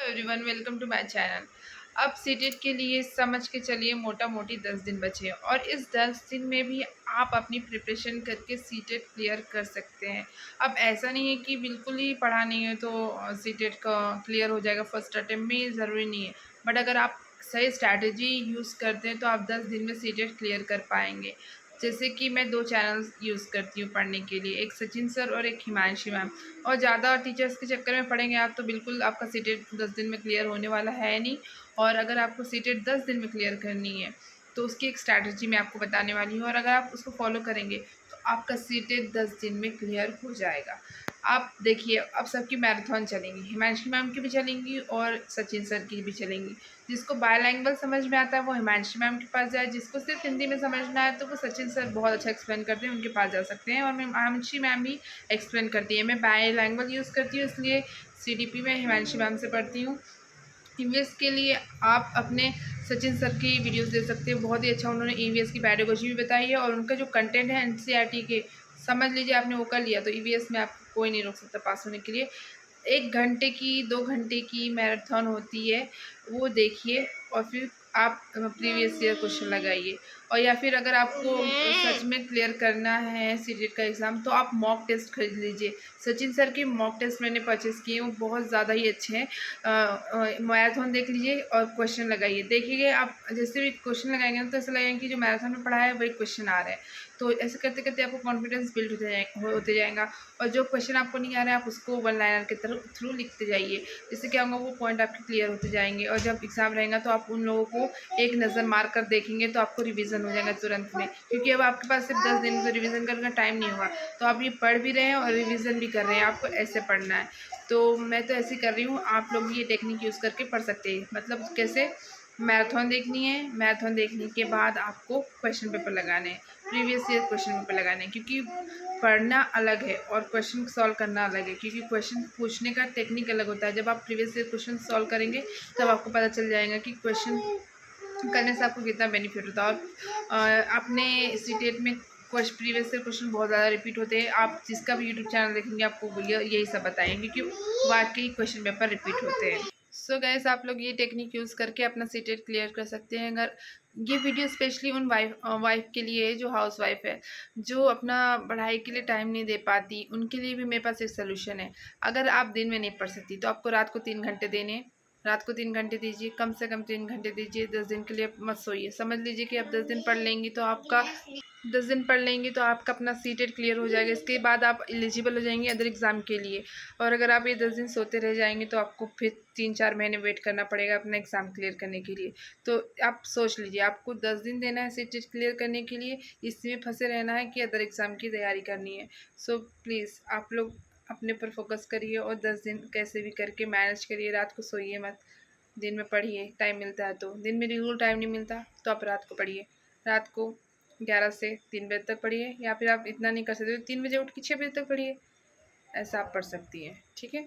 Everyone, welcome to my channel. अब CTET के लिए समझ के चलिए मोटा मोटी 10 दिन बचे हैं और इस 10 दिन में भी आप अपनी प्रिपरेशन करके सीटेट क्लियर कर सकते हैं। अब ऐसा नहीं है कि बिल्कुल ही पढ़ा नहीं है तो सीटेट का क्लियर हो जाएगा फर्स्ट अटेम्प्ट में, ज़रूरी नहीं है। बट अगर आप सही स्ट्रैटेजी यूज़ करते हैं तो आप 10 दिन में सीटेट क्लियर कर पाएंगे। जैसे कि मैं 2 चैनल्स यूज़ करती हूँ पढ़ने के लिए, एक सचिन सर और एक हिमांशी मैम। और ज़्यादा टीचर्स के चक्कर में पढ़ेंगे आप तो बिल्कुल आपका सीटेट 10 दिन में क्लियर होने वाला है नहीं। और अगर आपको सीटेट 10 दिन में क्लियर करनी है तो उसकी एक स्ट्रैटेजी मैं आपको बताने वाली हूँ, और अगर आप उसको फॉलो करेंगे तो आपका सीटेट 10 दिन में क्लियर हो जाएगा। आप देखिए, अब सबकी मैराथन चलेंगी, हिमांशी मैम की भी चलेंगी और सचिन सर की भी चलेंगी। जिसको बायलैंग्वेज समझ में आता है वो हिमांशी मैम के पास जाए, जिसको सिर्फ हिंदी में समझना है तो वो सचिन सर बहुत अच्छा एक्सप्लेन करते हैं, उनके पास जा सकते हैं। और हिमांशी मैम भी एक्सप्लेन करती है। मैं बायलैंग्वेज यूज़ करती हूँ, इसलिए सीडीपी में हिमांशी मैम से पढ़ती हूँ। ईवीएस के लिए आप अपने सचिन सर की वीडियोस देख सकते हैं, बहुत ही अच्छा उन्होंने ईवीएस की पेडागोजी भी बताई है। और उनका जो कंटेंट है एनसीईआरटी के, समझ लीजिए आपने वो कर लिया तो ईवीएस में आपको कोई नहीं रोक सकता पास होने के लिए। 1 घंटे की 2 घंटे की मैराथन होती है, वो देखिए और फिर आप प्रीवियस ईयर क्वेश्चन लगाइए। और या फिर अगर आपको सच में क्लियर करना है सीटेट का एग्ज़ाम तो आप मॉक टेस्ट खरीद लीजिए। सचिन सर के मॉक टेस्ट मैंने परचेज़ किए, वो बहुत ज़्यादा ही अच्छे हैं। मैराथन देख लीजिए और क्वेश्चन लगाइए। देखिए आप जैसे भी क्वेश्चन लगाएंगे ना तो ऐसा लगेगा कि जो मैराथन में पढ़ा है वही क्वेश्चन आ रहा है। तो ऐसे करते करते आपको कॉन्फिडेंस बिल्ड होते जाएगा। और जो क्वेश्चन आपको नहीं आ रहा है आप उसको वन लाइनर के थ्रू लिखते जाइए। जिससे क्या होगा, वो पॉइंट आपके क्लियर होते जाएंगे। और जब एग्ज़ाम रहेगा तो आप उन लोगों को एक नज़र मार कर देखेंगे तो आपको रिवीजन हो जाएगा तुरंत में, क्योंकि अब आपके पास सिर्फ 10 दिन तो रिवीजन करने का टाइम नहीं होगा। तो आप ये पढ़ भी रहे हैं और रिवीजन भी कर रहे हैं, आपको ऐसे पढ़ना है। तो मैं तो ऐसे कर रही हूँ, आप लोग भी ये टेक्निक यूज़ करके पढ़ सकते हैं। मतलब कैसे, मैराथन देखनी है, मैराथन देखने के बाद आपको क्वेश्चन पेपर लगाने हैं, प्रीवियस ईयर क्वेश्चन पेपर लगाने हैं। क्योंकि पढ़ना अलग है और क्वेश्चन सॉल्व करना अलग है, क्योंकि क्वेश्चन पूछने का टेक्निक अलग होता है। जब आप प्रीवियस ईयर क्वेश्चन सॉल्व करेंगे तब आपको पता चल जाएगा कि क्वेश्चन करने से आपको कितना बेनिफिट होता है। और अपने सीटेट में प्रीवियस ईयर क्वेश्चन बहुत ज़्यादा रिपीट होते हैं। आप जिसका भी यूट्यूब चैनल देखेंगे आपको यही सब बताएंगे, क्योंकि वाकई क्वेश्चन पेपर रिपीट होते हैं। सो गैस, आप लोग ये टेक्निक यूज़ करके अपना सीटेट क्लियर कर सकते हैं। अगर ये वीडियो स्पेशली उन वाइफ के लिए है जो हाउस वाइफ है, जो अपना पढ़ाई के लिए टाइम नहीं दे पाती, उनके लिए भी मेरे पास एक सोल्यूशन है। अगर आप दिन में नहीं पढ़ सकती तो आपको रात को 3 घंटे देने, रात को 3 घंटे दीजिए, कम से कम 3 घंटे दीजिए। 10 दिन के लिए मत सोइए। समझ लीजिए कि आप 10 दिन पढ़ लेंगी तो आपका 10 दिन पढ़ लेंगी तो आपका अपना सीटेट क्लियर हो जाएगा। इसके बाद आप एलिजिबल हो जाएंगे अदर एग्ज़ाम के लिए। और अगर आप ये 10 दिन सोते रह जाएंगे तो आपको फिर 3-4 महीने वेट करना पड़ेगा अपना एग्ज़ाम क्लियर करने के लिए। तो आप सोच लीजिए, आपको 10 दिन देना है सीटेट क्लियर करने के लिए, इसमें फंसे रहना है कि अदर एग्ज़ाम की तैयारी करनी है। सो प्लीज़ आप लोग अपने पर फोकस करिए और 10 दिन कैसे भी करके मैनेज करिए। रात को सोइए मत, दिन में पढ़िए, टाइम मिलता है तो। दिन में बिल्कुल टाइम नहीं मिलता तो आप रात को पढ़िए। रात को 11 से 3 बजे तक पढ़िए, या फिर आप इतना नहीं कर सकते तो 3 बजे उठ के 6 बजे तक पढ़िए। ऐसा आप पढ़ सकती हैं, ठीक है।